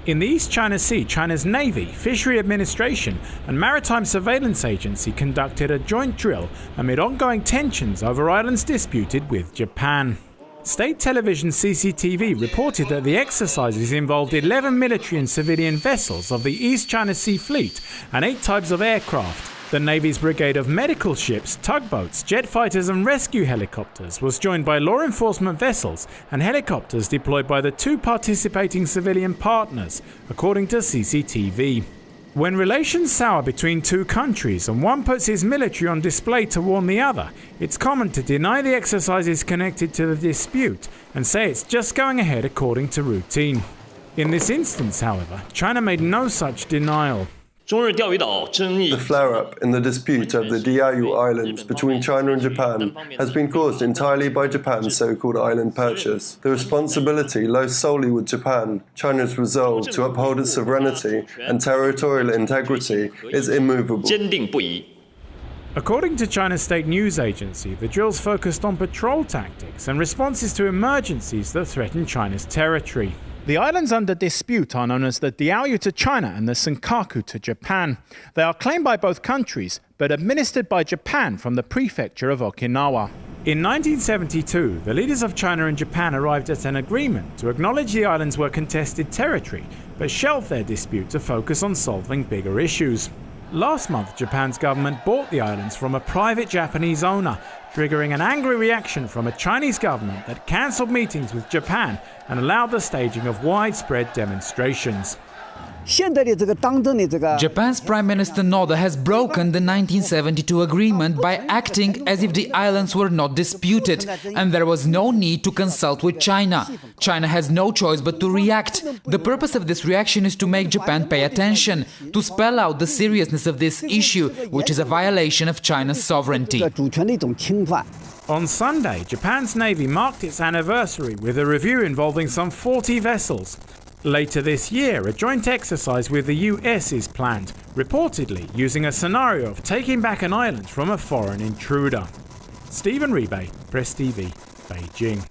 In the East China Sea, China's Navy, Fishery Administration and Maritime Surveillance Agency conducted a joint drill amid ongoing tensions over islands disputed with Japan. State television CCTV reported that the exercises involved 11 military and civilian vessels of the East China Sea Fleet and 8 types of aircraft. The Navy's brigade of medical ships, tugboats, jet fighters and rescue helicopters was joined by law enforcement vessels and helicopters deployed by the 2 participating civilian partners, according to CCTV. When relations sour between 2 countries and one puts his military on display to warn the other, it's common to deny the exercises connected to the dispute and say it's just going ahead according to routine. In this instance, however, China made no such denial. The flare-up in the dispute over the Diaoyu Islands between China and Japan has been caused entirely by Japan's so-called island purchase. The responsibility lies solely with Japan. China's resolve to uphold its sovereignty and territorial integrity is immovable. According to China's state news agency, the drills focused on patrol tactics and responses to emergencies that threaten China's territory. The islands under dispute are known as the Diaoyu to China and the Senkaku to Japan. They are claimed by both countries, but administered by Japan from the prefecture of Okinawa. In 1972, the leaders of China and Japan arrived at an agreement to acknowledge the islands were contested territory, but shelved their dispute to focus on solving bigger issues. Last month, Japan's government bought the islands from a private Japanese owner, triggering an angry reaction from a Chinese government that cancelled meetings with Japan and allowed the staging of widespread demonstrations. Japan's Prime Minister Noda has broken the 1972 agreement by acting as if the islands were not disputed and there was no need to consult with China. China has no choice but to react. The purpose of this reaction is to make Japan pay attention, to spell out the seriousness of this issue, which is a violation of China's sovereignty. On Sunday, Japan's Navy marked its anniversary with a review involving some 40 vessels. Later this year, a joint exercise with the US is planned, reportedly using a scenario of taking back an island from a foreign intruder. Stephen Rebay, Press TV, Beijing.